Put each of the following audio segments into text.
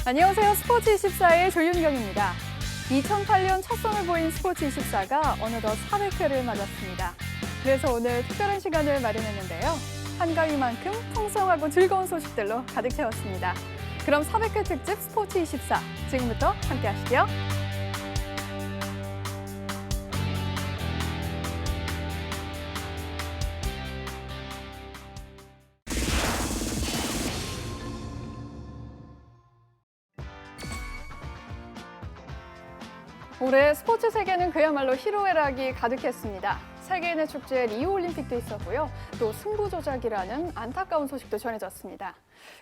안녕하세요. 스포츠24의 조윤경입니다. 2008년 첫 선을 보인 스포츠24가 어느덧 400회를 맞았습니다. 그래서 오늘 특별한 시간을 마련했는데요. 한가위만큼 풍성하고 즐거운 소식들로 가득 채웠습니다. 그럼 400회 특집 스포츠24 지금부터 함께 하시죠. 올해 스포츠 세계는 그야말로 희로애락이 가득했습니다. 세계인의 축제 리우올림픽도 있었고요. 또 승부조작이라는 안타까운 소식도 전해졌습니다.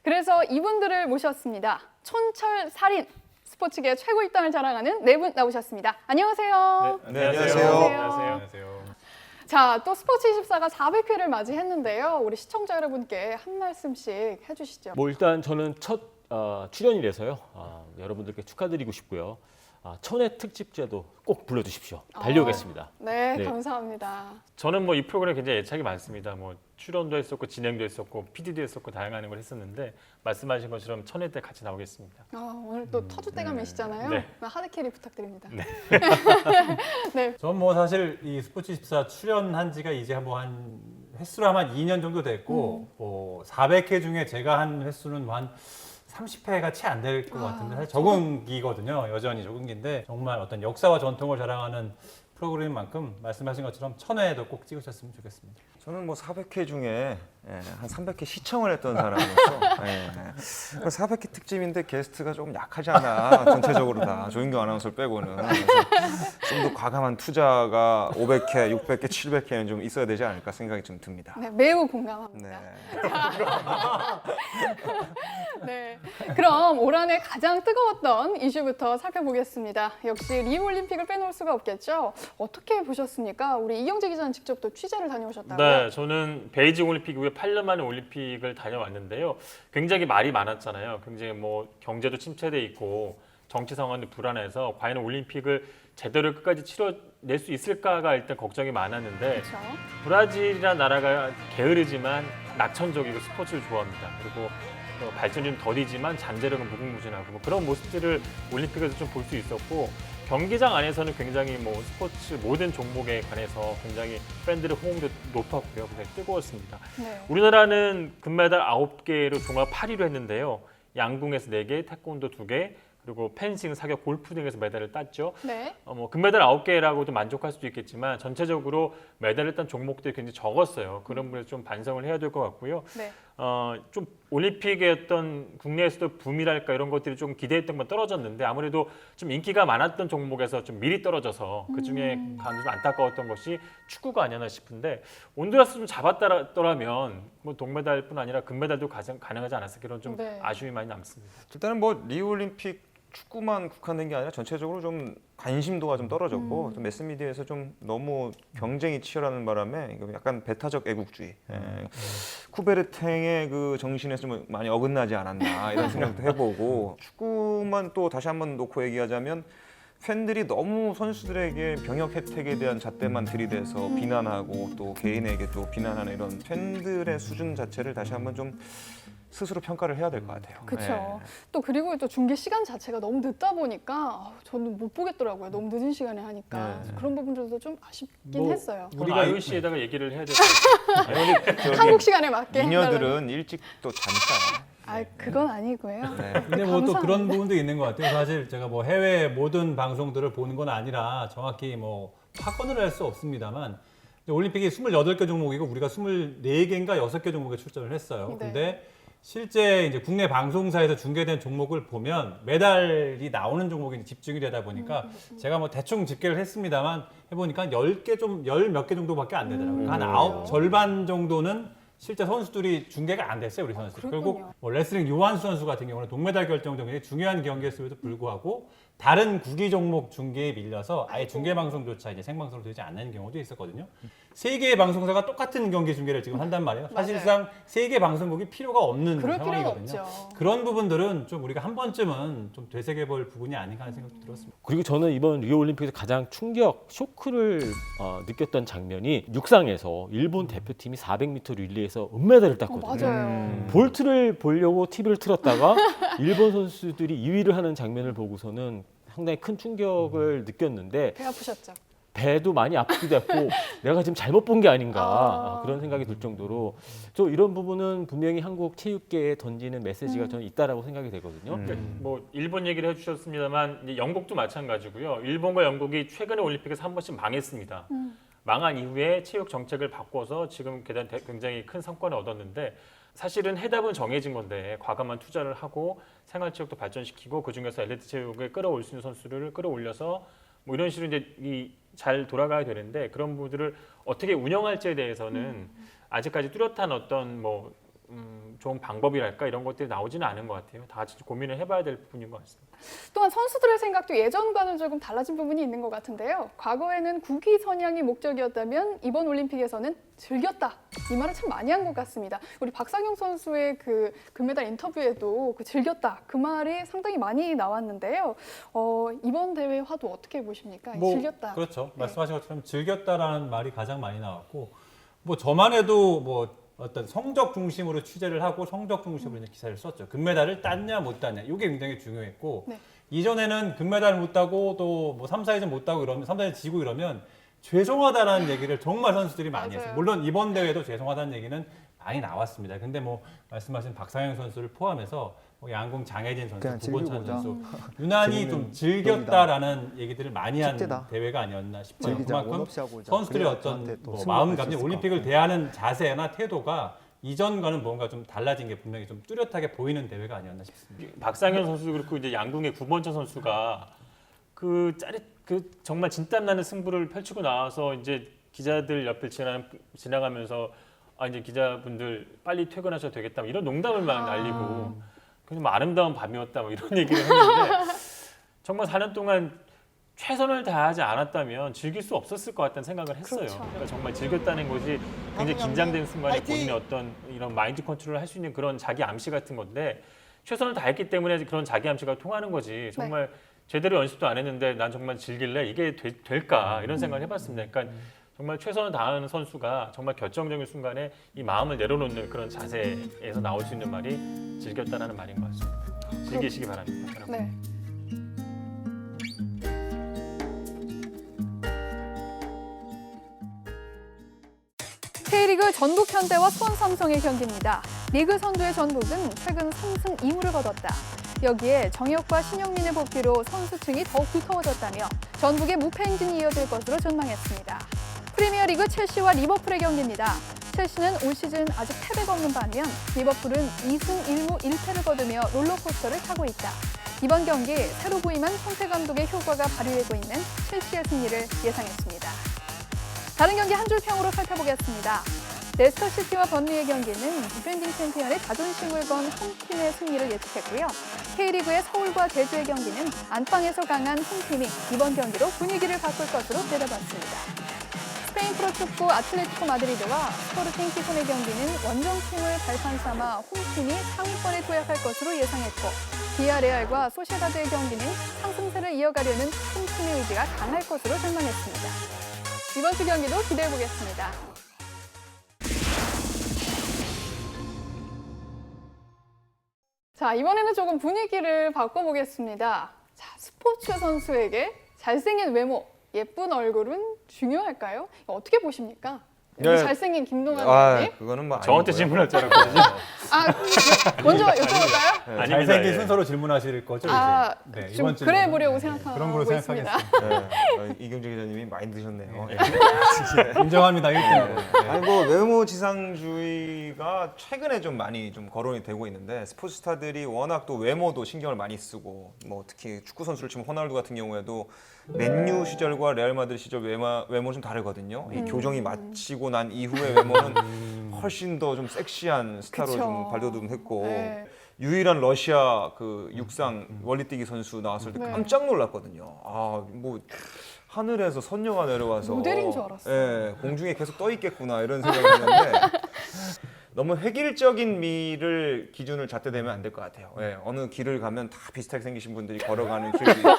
그래서 이분들을 모셨습니다. 촌철살인, 스포츠계 최고 입당을 자랑하는 네 분 나오셨습니다. 안녕하세요. 네, 안녕하세요. 안녕하세요. 자, 또 스포츠24가 400회를 맞이했는데요. 우리 시청자 여러분께 한 말씀씩 해주시죠. 일단 저는 첫 출연이라서요. 여러분들께 축하드리고 싶고요. 천회 특집제도 꼭 불러주십시오. 달려오겠습니다. 네, 네. 감사합니다. 저는 이 프로그램 굉장히 애착이 많습니다. 출연도 했었고 진행도 했었고 PD도 했었고 다양한 걸 했었는데 말씀하신 것처럼 천회 때 같이 나오겠습니다. 오늘 또 터줏대감이시잖아요. 네. 하드캐리 부탁드립니다. 네. 네. 전 사실 이 스포츠24 출연한 지가 이제 한 횟수로 한 2년 정도 됐고 400회 중에 제가 한 횟수는 한 30회가 채 안 될 것 같은데 사실 적응기거든요. 여전히 적응기인데 정말 어떤 역사와 전통을 자랑하는 프로그램인 만큼 말씀하신 것처럼 1000회도 꼭 찍으셨으면 좋겠습니다. 저는 400회 중에 한 300회 시청을 했던 사람으로서 400회 특집인데 게스트가 조금 약하지 않아. 전체적으로 다 조윤경 아나운서를 빼고는. 그래서 좀 더 과감한 투자가 500회, 600회, 700회는 좀 있어야 되지 않을까 생각이 좀 듭니다. 네, 매우 공감합니다. 네. 네. 그럼 올 한해 가장 뜨거웠던 이슈부터 살펴보겠습니다. 역시 리우올림픽을 빼놓을 수가 없겠죠. 어떻게 보셨습니까? 우리 이경재 기자는 직접 또 취재를 다녀오셨다고요? 네, 저는 베이징 올림픽 이후에 8년 만에 올림픽을 다녀왔는데요. 굉장히 말이 많았잖아요. 굉장히 경제도 침체돼 있고 정치 상황도 불안해서 과연 올림픽을 제대로 끝까지 치러낼 수 있을까가 일단 걱정이 많았는데 그렇죠. 브라질이라는 나라가 게으르지만 낙천적이고 스포츠를 좋아합니다. 그리고 발전이 좀 더디지만 잠재력은 무궁무진하고 그런 모습들을 올림픽에서 좀 볼 수 있었고 경기장 안에서는 굉장히 스포츠 모든 종목에 관해서 굉장히 팬들의 호응도 높았고요. 굉장히 뜨거웠습니다. 네. 우리나라는 금메달 9개로 종합 8위로 했는데요. 양궁에서 4개, 태권도 2개, 그리고 펜싱, 사격, 골프 등에서 메달을 땄죠. 네. 금메달 9개라고도 만족할 수도 있겠지만 전체적으로 메달을 딴 종목들이 굉장히 적었어요. 그런 부분에서 좀 반성을 해야 될 것 같고요. 네. 좀 올림픽의 어떤 국내에서도 붐이랄까 이런 것들이 좀 기대했던 건 떨어졌는데 아무래도 좀 인기가 많았던 종목에서 좀 미리 떨어져서 그중에 가장 좀 안타까웠던 것이 축구가 아니었나 싶은데 온두라스 좀 잡았더라면 동메달뿐 아니라 금메달도 가능하지 않았을까 이런 좀 네. 아쉬움이 많이 남습니다. 일단은 리우올림픽 축구만 국한된 게 아니라 전체적으로 좀 관심도가 좀 떨어졌고 또 매스미디어에서 좀 너무 경쟁이 치열하는 바람에 약간 배타적 애국주의, 쿠베르탱의 그 정신에서 좀 많이 어긋나지 않았나 이런 생각도 해보고 축구만 또 다시 한번 놓고 얘기하자면 팬들이 너무 선수들에게 병역 혜택에 대한 잣대만 들이대서 비난하고 또 개인에게 또 비난하는 이런 팬들의 수준 자체를 다시 한번 좀 스스로 평가를 해야 될 것 같아요. 그렇죠. 또 그리고 또 중계 시간 자체가 너무 늦다 보니까 저는 못 보겠더라고요. 너무 늦은 시간에 하니까 그런 부분들도 좀 아쉽긴 했어요. 우리가 IOC에다가 얘기를 해야 될 것 같아요. 한국 시간에 맞게 미녀들은 일찍 또 자니까. 그건 아니고요. 네. 근데 또 그런 부분도 있는 것 같아요. 사실 제가 해외 모든 방송들을 보는 건 아니라 정확히 확언을 할 수 없습니다만 올림픽이 28개 종목이고 우리가 24개인가 6개 종목에 출전을 했어요. 네. 근데 실제 이제 국내 방송사에서 중계된 종목을 보면 메달이 나오는 종목에 집중이 되다 보니까 제가 대충 집계를 했습니다만 해보니까 10 몇 개 정도밖에 안 되더라고요. 한 절반 정도는 실제 선수들이 중계가 안 됐어요, 우리 선수들. 그렇군요. 결국 레슬링 유한수 선수 같은 경우는 동메달 결정전 굉장히 중요한 경기였음에도 불구하고 다른 구기 종목 중계에 밀려서 아예 중계 방송조차 이제 생방송으로 되지 않는 경우도 있었거든요. 세 개의 방송사가 똑같은 경기 중계를 지금 한단 말이에요. 맞아요. 사실상 세 개의 방송국이 필요가 없는 그럴 필요는 상황이거든요. 없죠. 그런 부분들은 좀 우리가 한 번쯤은 좀 되새겨볼 부분이 아닌가 하는 생각도 들었습니다. 그리고 저는 이번 리오 올림픽에서 가장 충격, 쇼크를 느꼈던 장면이 육상에서 일본 대표팀이 400m 릴레이에서 은메달을 땄거든요. 맞아요. 볼트를 보려고 TV를 틀었다가 일본 선수들이 2위를 하는 장면을 보고서는 상당히 큰 충격을 느꼈는데 배 아프셨죠? 배도 많이 아프기도 했고 내가 지금 잘못 본 게 아닌가 아. 그런 생각이 들 정도로 저 이런 부분은 분명히 한국 체육계에 던지는 메시지가 저는 있다라고 생각이 되거든요. 뭐 일본 얘기를 해주셨습니다만 이제 영국도 마찬가지고요. 일본과 영국이 최근에 올림픽에서 한 번씩 망했습니다. 망한 이후에 체육 정책을 바꿔서 지금 굉장히 큰 성과를 얻었는데 사실은 해답은 정해진 건데 과감한 투자를 하고 생활체육도 발전시키고 그중에서 엘리트 체육에 끌어올 수 있는 선수를 끌어올려서 뭐 이런 식으로 이제 잘 돌아가야 되는데 그런 부분들을 어떻게 운영할지에 대해서는 아직까지 뚜렷한 어떤 뭐 좋은 방법이랄까 이런 것들이 나오지는 않은 것 같아요. 다 같이 고민을 해봐야 될 부분인 것 같습니다. 또한 선수들의 생각도 예전과는 조금 달라진 부분이 있는 것 같은데요. 과거에는 국위 선양이 목적이었다면 이번 올림픽에서는 즐겼다. 이 말을 참 많이 한 것 같습니다. 우리 박상영 선수의 그 금메달 인터뷰에도 그 즐겼다. 그 말이 상당히 많이 나왔는데요. 이번 대회 화두 어떻게 보십니까? 즐겼다. 그렇죠. 말씀하신 것처럼 즐겼다라는 말이 가장 많이 나왔고 뭐 저만 해도 뭐 어떤 성적 중심으로 취재를 하고 성적 중심으로 이제 기사를 썼죠. 금메달을 땄냐 못 땄냐 이게 굉장히 중요했고 네. 이전에는 금메달을 못 따고 또 뭐 3, 4회전 못 따고 이러면 3, 4회전 지고 이러면 죄송하다라는 얘기를 정말 선수들이 많이 맞아요. 했어요. 물론 이번 대회도 죄송하다는 얘기는 많이 나왔습니다. 근데 뭐 말씀하신 박상영 선수를 포함해서 뭐 양궁 장혜진 선수, 그냥 구본찬 즐기고자. 선수 유난히 좀 즐겼다라는 얘기들을 많이 한 축제다. 대회가 아니었나 싶어요. 즐기자, 그만큼 원없이 하고 오자. 선수들의 그래야 어떤 저한테 또 뭐 승부할 수 마음가짐, 있을 것 올림픽을 같고. 대하는 자세나 태도가 이전과는 뭔가 좀 달라진 게 분명히 좀 뚜렷하게 보이는 대회가 아니었나 싶습니다. 박상현 선수도 그렇고 이제 양궁의 구본찬 선수가 그 정말 진땀 나는 승부를 펼치고 나와서 이제 기자들 옆을 지나가면서 이제 기자분들 빨리 퇴근하셔도 되겠다 뭐 이런 농담을 막 날리고 그냥 뭐 아름다운 밤이었다 뭐 이런 얘기를 했는데 정말 4년 동안 최선을 다하지 않았다면 즐길 수 없었을 것 같다는 생각을 했어요. 그렇죠. 그러니까 정말 즐겼다는 것이 굉장히 긴장된 순간에 본인의 어떤 이런 마인드 컨트롤을 할 수 있는 그런 자기 암시 같은 건데 최선을 다했기 때문에 그런 자기 암시가 통하는 거지. 정말 제대로 연습도 안 했는데 난 정말 즐길래 이게 될까 이런 생각을 해봤습니다. 그러니까 정말 최선을 다하는 선수가 정말 결정적인 순간에 이 마음을 내려놓는 그런 자세에서 나올 수 있는 말이 즐겼다라는 말인 것 같습니다. 즐기시기 바랍니다. 여러분. 네. K리그 전북 현대와 수원 삼성의 경기입니다. 리그 선두의 전북은 최근 3승 2무를 거뒀다. 여기에 정혁과 신영민의 복귀로 선수층이 더욱 두터워졌다며 전북의 무패 행진이 이어질 것으로 전망했습니다. 프리미어리그 첼시와 리버풀의 경기입니다. 첼시는 올 시즌 아직 패배가 없는 반면 리버풀은 2승 1무 1패를 거두며 롤러코스터를 타고 있다. 이번 경기 새로 부임한 손태 감독의 효과가 발휘되고 있는 첼시의 승리를 예상했습니다. 다른 경기 한 줄 평으로 살펴보겠습니다. 레스터시티와 번리의 경기는 디펜딩 챔피언의 자존심을 건 홈팀의 승리를 예측했고요. K리그의 서울과 제주의 경기는 안방에서 강한 홈팀이 이번 경기로 분위기를 바꿀 것으로 내다봤습니다. 스페인 프로축구 아틀레티코 마드리드와 스포르팅 기콘의 경기는 원정팀을 발판 삼아 홈팀이 상위권에 도약할 것으로 예상했고 비아레알과 소시에다드의 경기는 상승세를 이어가려는 홈팀의 의지가 강할 것으로 전망했습니다. 이번 주 경기도 기대해보겠습니다. 자, 이번에는 조금 분위기를 바꿔보겠습니다. 자, 스포츠 선수에게 잘생긴 외모, 예쁜 얼굴은 중요할까요? 이거 어떻게 보십니까? 네. 잘생긴 김동완 의원님. 그거는 뭐 저한테 아니고요. 질문할 줄 알았거든요. 먼저 여쭤볼까요? 네, 아닙니다. 잘생긴 예. 순서로 질문하실 거죠? 아, 이제? 네, 좀 이번 주는. 그래 보려고 네, 생각하고 그런 걸로 있습니다. 생각하겠습니다. 네. 이경재 기자님이 많이 드셨네요. 네. 인정합니다. 1등. 아니 뭐 외모 지상주의가 최근에 좀 많이 좀 거론이 되고 있는데 스포츠 스타들이 워낙 또 외모도 신경을 많이 쓰고 뭐 특히 축구 선수를 치면 호날두 같은 경우에도 맨유 시절과 레알 마드리드 시절 외모 좀 다르거든요. 이 교정이 마치고 난 이후의 외모는 훨씬 더 좀 섹시한 스타로 그쵸. 좀 발돋움했고 네. 유일한 러시아 그 육상 멀리뛰기 선수 나왔을 때 네. 깜짝 놀랐거든요. 아, 뭐 하늘에서 선녀가 내려와서 모델인 줄 알았어요. 예, 공중에 계속 떠 있겠구나 이런 생각을 했는데 너무 획일적인 미를 기준을 잣대대면 안 될 것 같아요. 예, 어느 길을 가면 다 비슷하게 생기신 분들이 걸어가는 길이 있고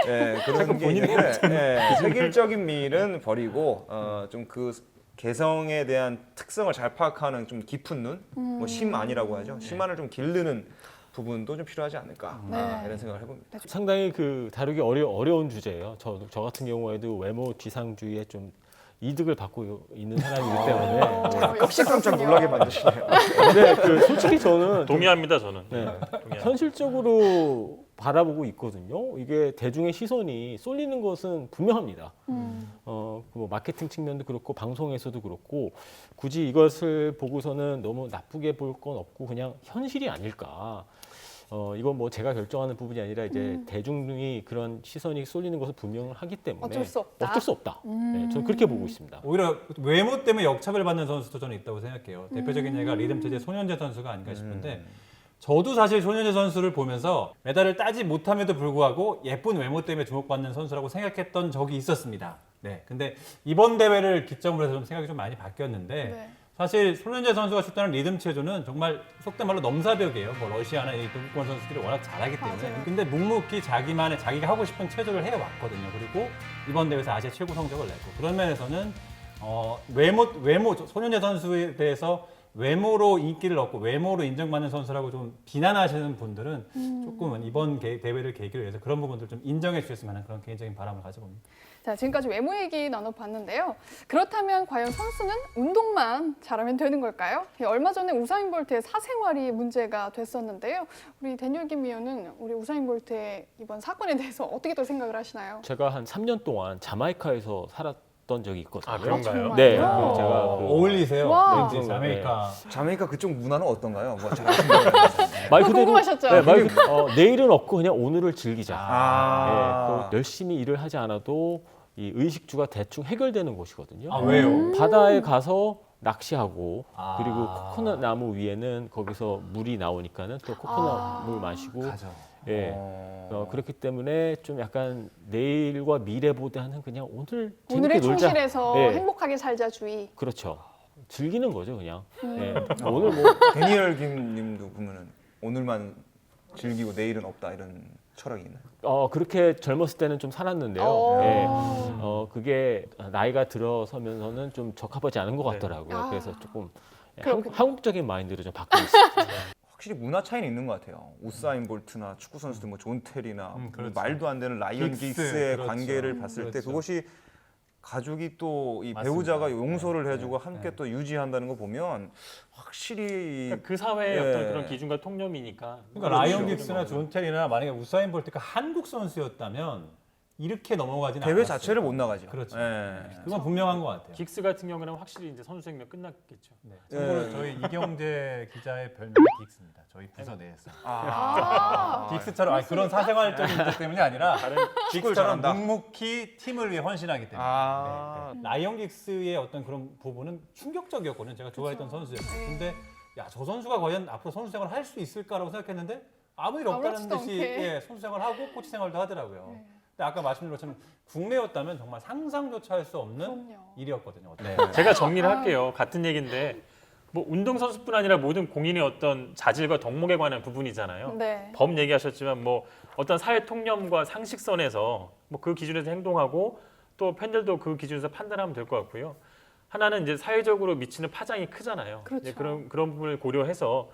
예, 그런 게 있는데 예, 획일적인 미는 버리고 좀 그 개성에 대한 특성을 잘 파악하는 좀 깊은 눈, 뭐 심 아니라고 하죠. 심안을 좀 기르는 부분도 좀 필요하지 않을까 네. 이런 생각을 해봅니다. 상당히 그 다루기 어려운 주제예요. 저 같은 경우에도 외모 지상주의에 좀 이득을 받고 있는 사람이기 때문에. 역시 깜짝 그렇군요. 놀라게 만드시네요. 근데 그 솔직히 저는 좀 동의합니다, 저는. 네. 동의합니다. 현실적으로 바라보고 있거든요. 이게 대중의 시선이 쏠리는 것은 분명합니다. 뭐 마케팅 측면도 그렇고 방송에서도 그렇고 굳이 이것을 보고서는 너무 나쁘게 볼 건 없고 그냥 현실이 아닐까. 이건 뭐 제가 결정하는 부분이 아니라 이제 대중이 그런 시선이 쏠리는 것을 분명하기 때문에 어쩔 수 없다. 어쩔 수 없다. 네, 저는 그렇게 보고 있습니다. 오히려 외모 때문에 역차별받는 선수도 저는 있다고 생각해요. 대표적인 예가 리듬체제 손현재 선수가 아닌가 싶은데 저도 사실 손현재 선수를 보면서 메달을 따지 못함에도 불구하고 예쁜 외모 때문에 주목받는 선수라고 생각했던 적이 있었습니다. 네, 근데 이번 대회를 기점으로 해서 좀 생각이 좀 많이 바뀌었는데 네. 사실 손현재 선수가 출전한 리듬 체조는 정말 속된 말로 넘사벽이에요. 뭐 러시아나 이 동구권 선수들이 워낙 잘하기 때문에. 맞아요. 근데 묵묵히 자기가 하고 싶은 체조를 해왔거든요. 그리고 이번 대회에서 아시아 최고 성적을 냈고 그런 면에서는 외모 손현재 선수에 대해서 외모로 인기를 얻고 외모로 인정받는 선수라고 좀 비난하시는 분들은 조금은 이번 대회를 계기로 해서 그런 부분들 좀 인정해 주셨으면 하는 그런 개인적인 바람을 가져봅니다. 자, 지금까지 외모 얘기 나눠봤는데요. 그렇다면 과연 선수는 운동만 잘하면 되는 걸까요? 얼마 전에 우사인 볼트의 사생활이 문제가 됐었는데요. 우리 데니얼 김 위원은 우리 우사인 볼트의 이번 사건에 대해서 어떻게 또 생각을 하시나요? 제가 한 3년 동안 자마이카에서 살았던 적이 있거든요. 아, 그런가요? 정말요? 네, 제가 그 어울리세요. 와. 왠지 자메이카. 자메이카 그쪽 문화는 어떤가요? 뭐 잘 아시나요? 말 그거 궁금하셨죠? 네, 내일은 없고 그냥 오늘을 즐기자. 아. 네, 또 열심히 일을 하지 않아도 이 의식주가 대충 해결되는 곳이거든요. 아, 왜요? 바다에 가서 낚시하고 아. 그리고 코코넛 나무 위에는 거기서 물이 나오니까는 또 코코넛 물 마시고 가죠. 예. 그렇기 때문에 좀 약간 내일과 미래보다는 그냥 오늘 오늘에 재밌게 놀자. 충실해서 예. 행복하게 살자 주의. 그렇죠. 즐기는 거죠, 그냥. 예. 어. 오늘 뭐 데니얼 김님도 보면은 오늘만 즐기고 내일은 없다 이런 철학이 있나요? 그렇게 젊었을 때는 좀 살았는데요. 오. 예. 그게 나이가 들어서면서는 좀 적합하지 않은 것 같더라고요. 아. 그래서 조금 그렇군요. 한국적인 마인드로 좀 바꾸고 있습니다. 확실히 문화 차이는 있는 것 같아요. 우사인 볼트나 축구 선수들 뭐 존 테리나 뭐 그렇죠. 말도 안 되는 라이언 긱스, 긱스의 그렇죠. 관계를 봤을 때 그렇죠. 그것이 가족이 또 이 맞습니다. 배우자가 용서를 네, 해주고 네, 함께 네. 또 유지한다는 거 보면 확실히 그러니까 그 사회의 예. 어떤 그런 기준과 통념이니까. 그러니까 라이언 그렇죠. 긱스나 존 테리나 만약에 우사인 볼트가 한국 선수였다면 이렇게 넘어가지는 대회 않았어요. 자체를 못 나가죠. 그렇죠. 예. 그건 분명한 것 같아요. 긱스 같은 경우는 확실히 이제 선수 생명 끝났겠죠. 네. 참고로 예. 저희 이경재 기자의 별명이 긱스입니다. 저희 부서 내에서. 아. 긱스처럼 그런 사생활적인 문제 때문이 아니라 축구를 긱스처럼 잘한다. 묵묵히 팀을 위해 헌신하기 때문에. 아. 네, 네. 라이언 긱스의 어떤 그런 부분은 충격적이었거든요. 제가 좋아했던 선수였어요. 근데 야, 저 선수가 과연 앞으로 선수 생활을 할 수 있을까라고 생각했는데 아무 일 없다는 아무렇지도 듯이 않게. 예, 선수 생활하고 코치 생활도 하더라고요. 근데 아까 말씀드린 것처럼 국내였다면 정말 상상조차 할 수 없는 그럼요. 일이었거든요. 네. 제가 정리를 할게요. 같은 얘기인데 뭐 운동선수뿐 아니라 모든 공인의 어떤 자질과 덕목에 관한 부분이잖아요. 네. 법 얘기하셨지만 뭐 어떤 사회 통념과 상식선에서 뭐 그 기준에서 행동하고 또 팬들도 그 기준에서 판단하면 될 것 같고요. 하나는 이제 사회적으로 미치는 파장이 크잖아요. 그렇죠. 이제 그런 부분을 고려해서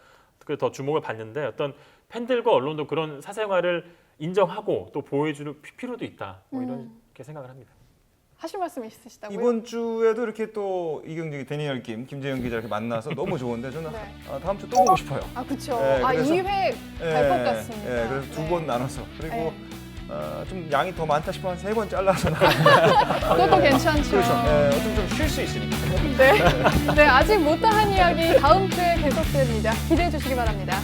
더 주목을 받는데 어떤 팬들과 언론도 그런 사생활을 인정하고 또 보호해줄 필요도 있다. 뭐 이렇게 생각을 합니다. 하실 말씀 있으시다고요? 이번 주에도 이렇게 또 이경재 데니얼 김재영 기자 이렇게 만나서 너무 좋은데 저는 네. 다음 주 또 보고 싶어요. 아, 그렇죠. 네, 아, 그래서- 2회 갈 것 같습니다. 예, 그래서 두 네. 번 나눠서 그리고 네. 좀 양이 더 많다 싶으면 한 3번 잘라서 그것도 괜찮죠. 그렇죠. 좀 쉴 수 있으니까. 네. 네, 아직 못다한 이야기 다음 주에 계속됩니다. 기대해 주시기 바랍니다.